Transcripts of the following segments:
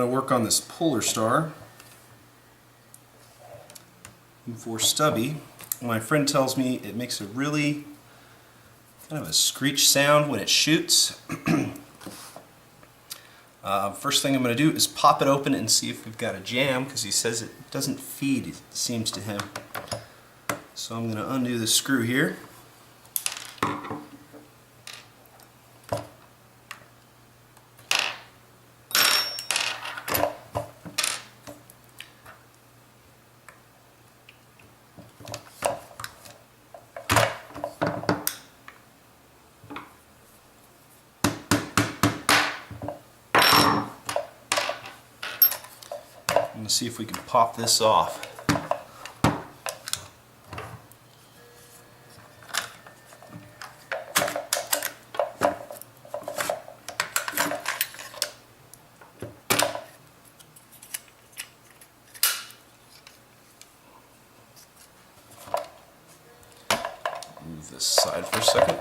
going to work on this Polarstar for stubby. My friend tells me it makes a really kind of a screech sound when it shoots. First thing I'm going to do is pop it open and see if we've got a jam, because he says it doesn't feed, it seems to him. So I'm going to undo the screw here. I'm going to see if we can pop this off. Move this aside for a second.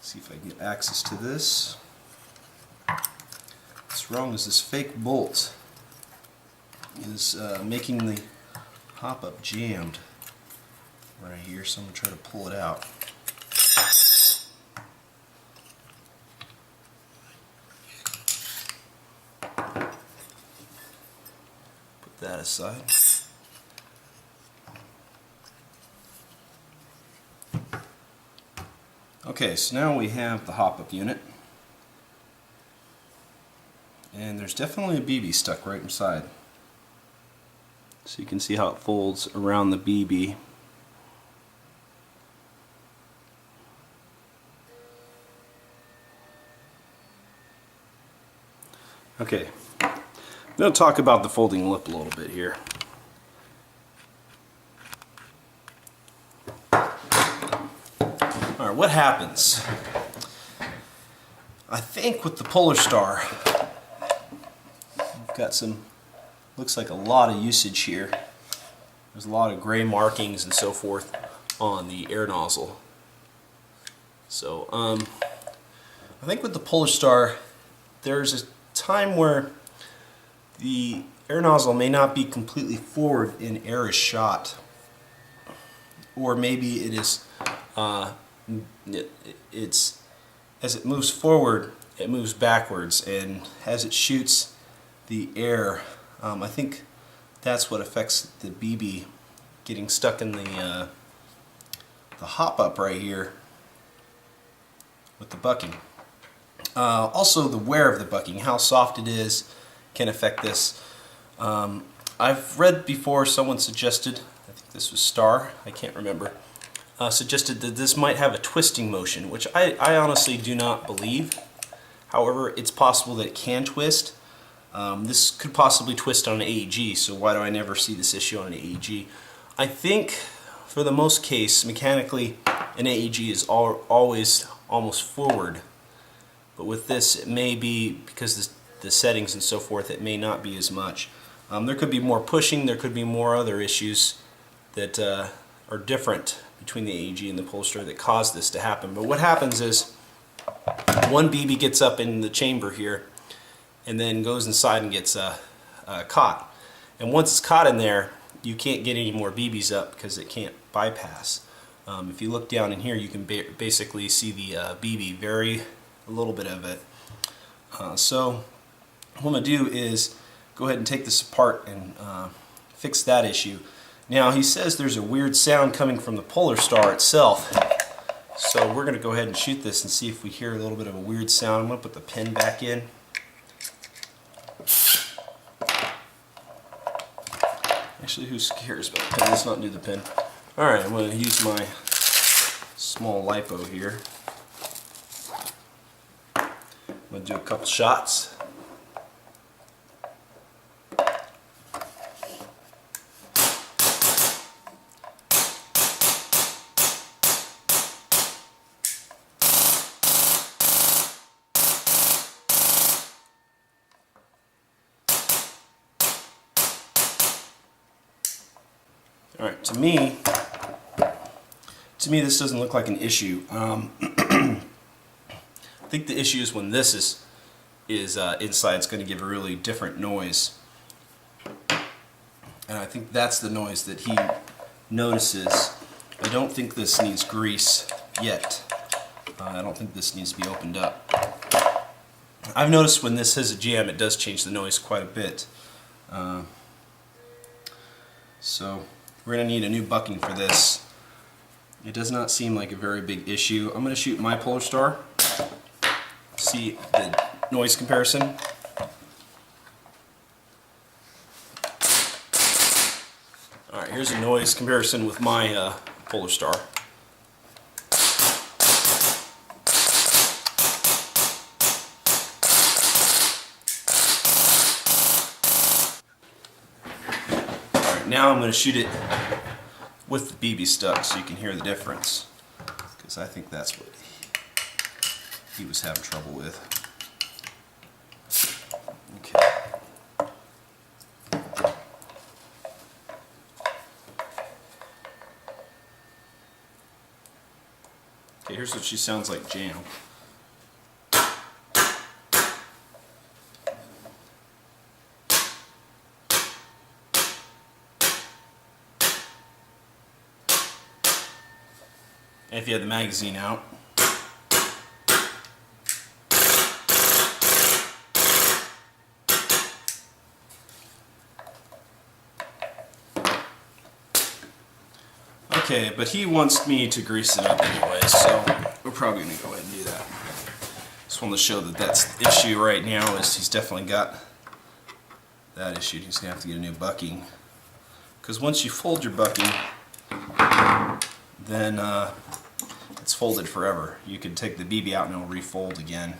See if I can get access to this. What's wrong is this fake bolt is making the hop-up jammed right here, so I'm going to try to pull it out. Put that aside. Okay, so now we have the hop-up unit, and there's definitely a BB stuck right inside. So you can see how it folds around the BB. Okay, I'm going to talk about the folding lip a little bit here. Alright, what happens? I think with the Polarstar, we've got some, looks like a lot of usage here. There's a lot of gray markings and so forth on the air nozzle. So I think with the Polarstar, there's a time where the air nozzle may not be completely forward and air is shot, or maybe it is it's as it moves forward, it moves backwards, and as it shoots the air, I think that's what affects the BB getting stuck in the hop-up right here with the bucking. Also, the wear of the bucking, how soft it is, can affect this. I've read before, someone suggested, I think this was Star, I can't remember, suggested that this might have a twisting motion, which I honestly do not believe. However, it's possible that it can twist. This could possibly twist on an AEG, so why do I never see this issue on an AEG? I think, for the most case, mechanically, an AEG is always almost forward. But with this, it may be, because the settings and so forth, it may not be as much. There could be more pushing, there could be more other issues that are different between the AEG and the Polarstar that cause this to happen. But what happens is, one BB gets up in the chamber here, and then goes inside and gets caught. And once it's caught in there, you can't get any more BBs up because it can't bypass. If you look down in here, you can basically see the BB, a little bit of it. So what I'm going to do is go ahead and take this apart and fix that issue. Now, he says there's a weird sound coming from the Polarstar itself. So we're going to go ahead and shoot this and see if we hear a little bit of a weird sound. I'm going to put the pin back in. Actually, who cares about the pin? Let's not do the pin. Alright, I'm going to use my small lipo here. I'm going to do a couple shots. Alright, to me this doesn't look like an issue. I think the issue is when this is is inside is going to give a really different noise. And I think that's the noise that he notices. I don't think this needs grease yet. I don't think this needs to be opened up. I've noticed when this has a jam, it does change the noise quite a bit. So we're going to need a new bucking for this. It does not seem like a very big issue. I'm going to shoot my Polarstar, see the noise comparison. Alright, here's a noise comparison with my Polarstar. Alright, now I'm going to shoot it with the BB stuck so you can hear the difference, because I think that's what he was having trouble with. Okay. Okay, here's what she sounds like jam. And if you have the magazine out, okay, but he wants me to grease it up anyway, so we're probably going to go ahead and do that. Just wanted to show that that's the issue right now, is he's definitely got that issue. He's going to have to get a new bucking. Because once you fold your bucking, then it's folded forever. You could take the BB out and it'll refold again.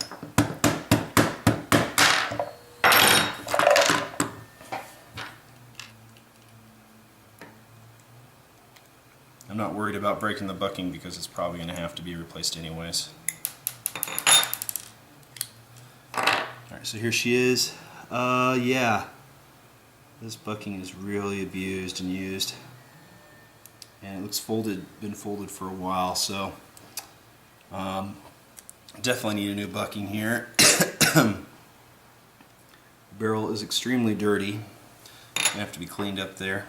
I'm not worried about breaking the bucking because it's probably going to have to be replaced anyways. Alright, so here she is. Yeah. This bucking is really abused and used. And it looks folded, been folded for a while, so definitely need a new bucking here. Barrel is extremely dirty. Gonna have to be cleaned up there.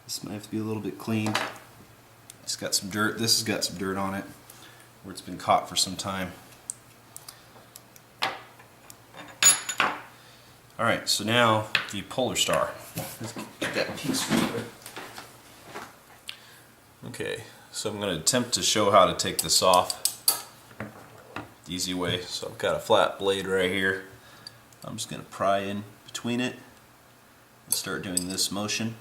This might have to be a little bit cleaned. It's got some dirt. This has got some dirt on it where it's been caught for some time. Alright, so now the Polarstar. Let's get that piece real. Okay, so I'm going to attempt to show how to take this off the easy way. So I've got a flat blade right here. I'm just going to pry in between it and start doing this motion.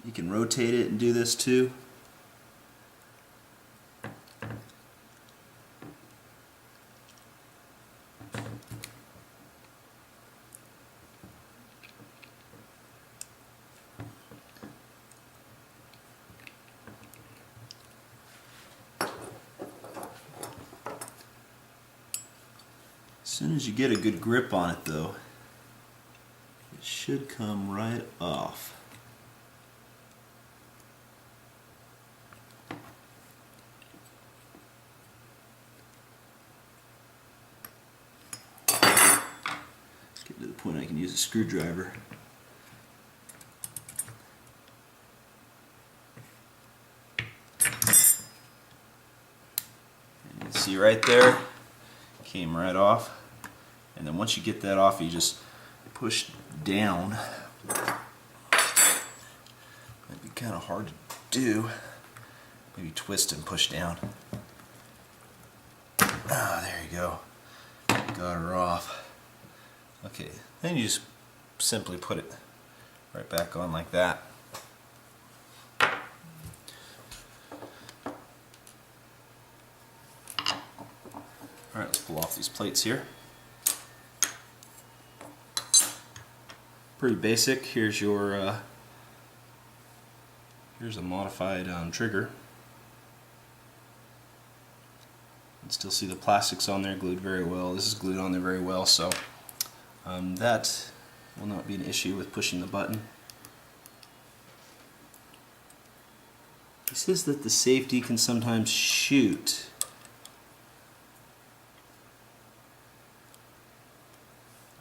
You can rotate it and do this too. As soon as you get a good grip on it though, it should come right off. Get to the point I can use a screwdriver. And you can see right there, came right off. And then once you get that off, you just push down. Might be kind of hard to do. Maybe twist and push down. Ah, there you go. Got her off. Okay, then you just simply put it right back on like that. Alright, let's pull off these plates here. Pretty basic. Here's your here's a modified trigger. You can still see the plastics on there glued very well. This is glued on there very well, so that will not be an issue with pushing the button. says that the safety can sometimes shoot.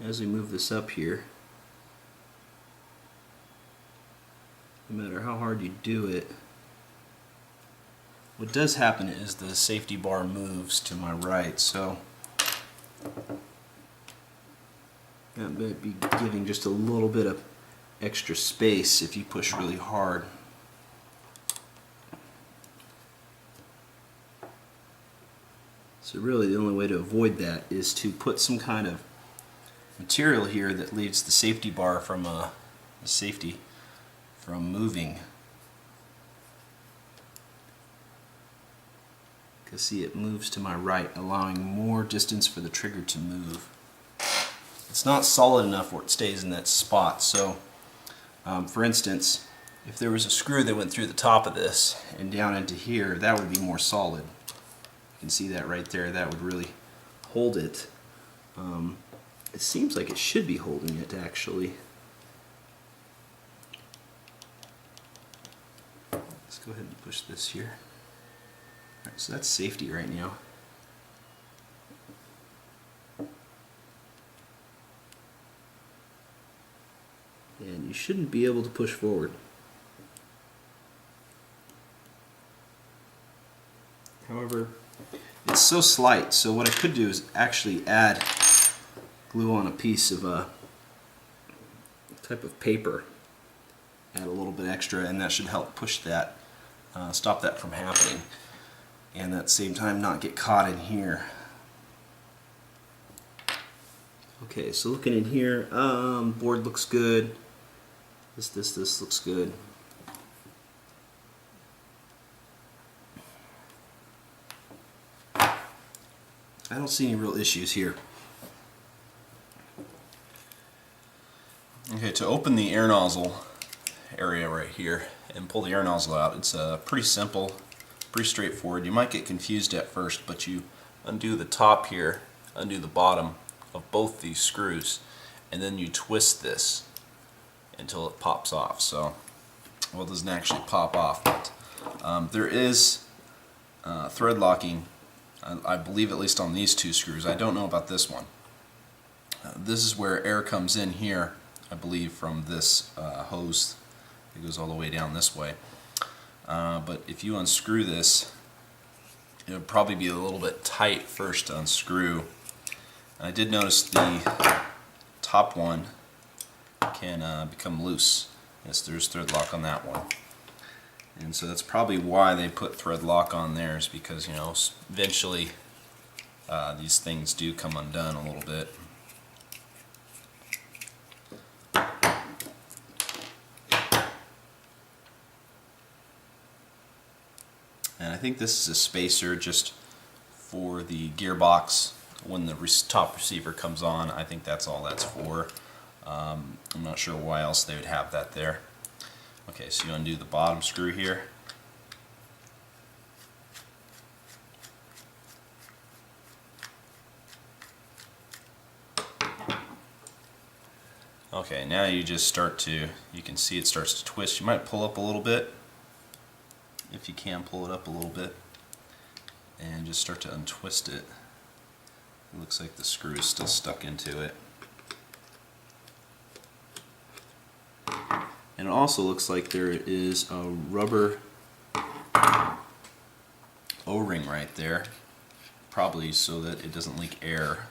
As we move this up here, no matter how hard you do it, what does happen is the safety bar moves to my right, so that might be giving just a little bit of extra space if you push really hard. So really the only way to avoid that is to put some kind of material here that leaves the safety bar from the safety from moving. Because see, it moves to my right, allowing more distance for the trigger to move. It's not solid enough where it stays in that spot. So for instance, if there was a screw that went through the top of this and down into here, that would be more solid. You can see that right there. That would really hold it. It seems like it should be holding it, actually. Let's go ahead and push this here. Alright, so that's safety right now. And you shouldn't be able to push forward. However, it's so slight, so what I could do is actually add glue on a piece of a type of paper, add a little bit extra, and that should help push that, stop that from happening, and at the same time not get caught in here. Okay, so looking in here, board looks good. This looks good. I don't see any real issues here. Okay, to open the air nozzle area right here and pull the air nozzle out, it's pretty simple, pretty straightforward. You might get confused at first, but you undo the top here, undo the bottom of both these screws, and then you twist this until it pops off. So, well, it doesn't actually pop off, but there is thread locking, I believe, at least on these two screws. I don't know about this one. This is where air comes in here, I believe, from this hose. It goes all the way down this way. But if you unscrew this, it would probably be a little bit tight first to unscrew. And I did notice the top one can become loose. Yes, there's thread lock on that one. And so that's probably why they put thread lock on theirs, because, you know, eventually these things do come undone a little bit. And I think this is a spacer just for the gearbox when the top receiver comes on. I think that's all that's for. I'm not sure why else they would have that there. Okay, so you undo the bottom screw here. Okay, now you just start to, you can see it starts to twist. You might pull up a little bit, if you can pull it up a little bit, and just start to untwist it. It looks like the screw is still stuck into it. And it also looks like there is a rubber O-ring right there, probably so that it doesn't leak air.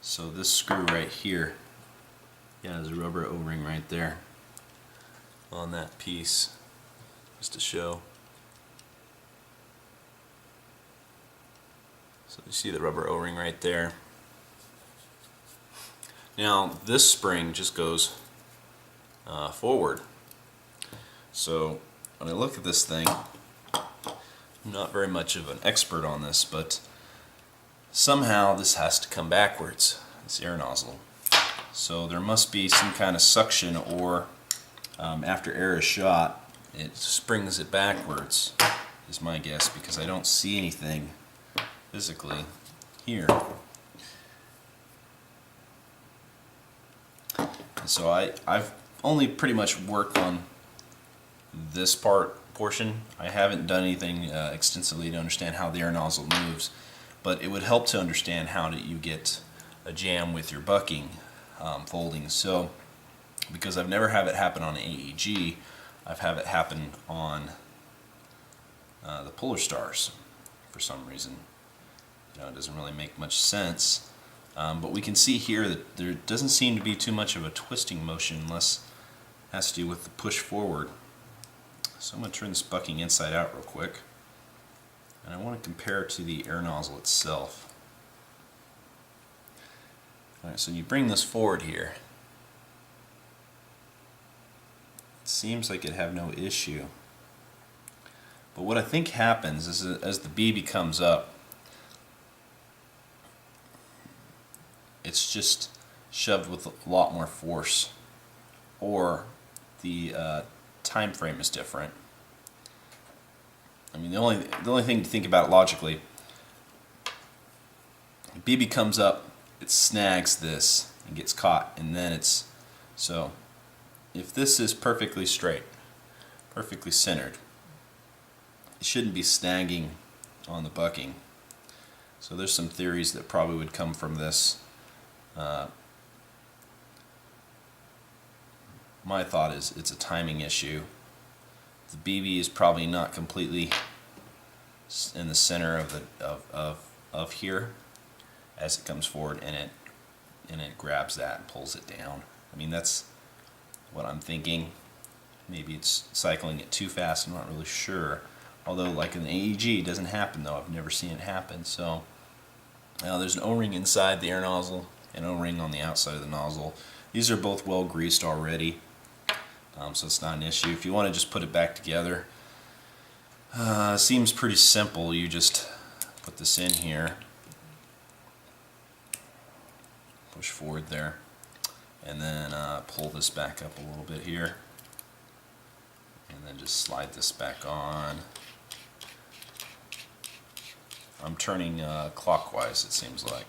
So this screw right here, yeah, there's a rubber O-ring right there on that piece, just to show. So you see the rubber O-ring right there. Now this spring just goes forward. So when I look at this thing, I'm not very much of an expert on this, but somehow this has to come backwards, this air nozzle. So there must be some kind of suction, or after air is shot, it springs it backwards, is my guess, because I don't see anything physically here. And so I've only pretty much worked on this portion. I haven't done anything extensively to understand how the air nozzle moves, but it would help to understand how you get a jam with your bucking folding. So, because I've never had it happen on AEG, I've had it happen on the Polarstars for some reason. It doesn't really make much sense. But we can see here that there doesn't seem to be too much of a twisting motion unless it has to do with the push forward. So I'm going to turn this bucking inside out real quick, and I want to compare it to the air nozzle itself. Alright, so you bring this forward here. It seems like it'd have no issue. But what I think happens is as the BB comes up, it's just shoved with a lot more force, or the time frame is different. I mean, the only thing to think about logically, the BB comes up, it snags this and gets caught, and then it's so. If this is perfectly straight, perfectly centered, it shouldn't be snagging on the bucking. So there's some theories that probably would come from this. My thought is it's a timing issue. The BB is probably not completely in the center of here as it comes forward, and it grabs that and pulls it down. I mean, that's what I'm thinking. Maybe it's cycling it too fast, I'm not really sure. Although, like in the AEG, it doesn't happen though. I've never seen it happen. So now there's an O-ring inside the air nozzle, an O-ring on the outside of the nozzle. These are both well greased already, so it's not an issue. If you want to just put it back together, seems pretty simple. You just put this in here, push forward there, and then pull this back up a little bit here, and then just slide this back on. I'm turning clockwise, it seems like.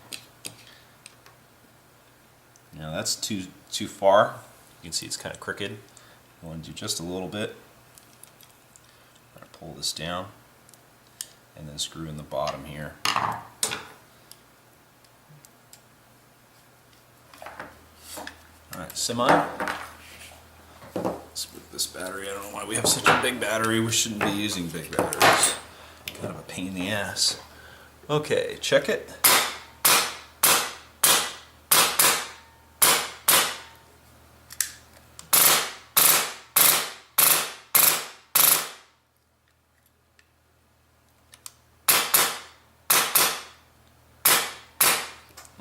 Now that's too far. You can see it's kind of crooked. I want to do just a little bit. I'm going to pull this down and then screw in the bottom here. Alright, semi. Let's move this battery. I don't know why we have such a big battery. We shouldn't be using big batteries. Kind of a pain in the ass. Okay, check it.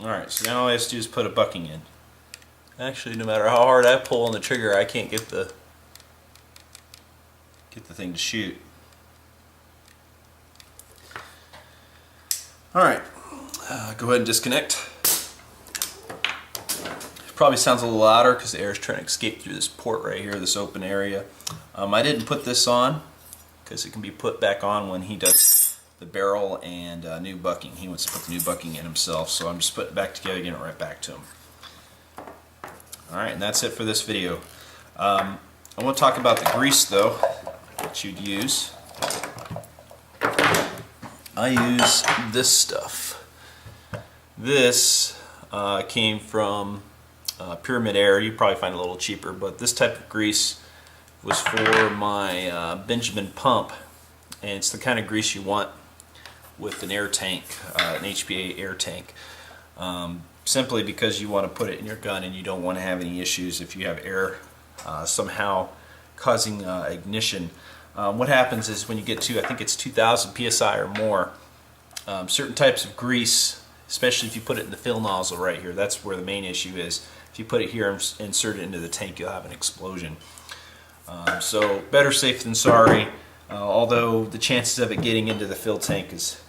Alright, so now all I have to do is put a bucking in. Actually, no matter how hard I pull on the trigger, I can't get the thing to shoot. Alright, go ahead and disconnect. It probably sounds a little louder because the air is trying to escape through this port right here, this open area. I didn't put this on because it can be put back on when he does the barrel and new bucking. He wants to put the new bucking in himself, so I'm just putting it back together, getting it right back to him. Alright, and that's it for this video. I want to talk about the grease though, that you'd use. I use this stuff. This came from Pyramid Air. You probably find it a little cheaper, but this type of grease was for my Benjamin pump, and it's the kind of grease you want with an air tank, an HPA air tank. Simply because you want to put it in your gun and you don't want to have any issues if you have air somehow causing ignition. What happens is when you get to, I think it's 2,000 psi or more, certain types of grease, especially if you put it in the fill nozzle right here, that's where the main issue is. If you put it here and insert it into the tank, you'll have an explosion. So better safe than sorry, although the chances of it getting into the fill tank is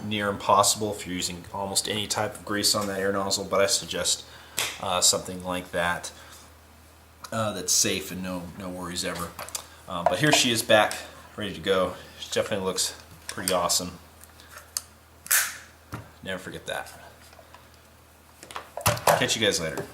near impossible if you're using almost any type of grease on that air nozzle, but I suggest something like that that's safe and no worries ever. But here she is back, ready to go. She definitely looks pretty awesome. Never forget that. Catch you guys later.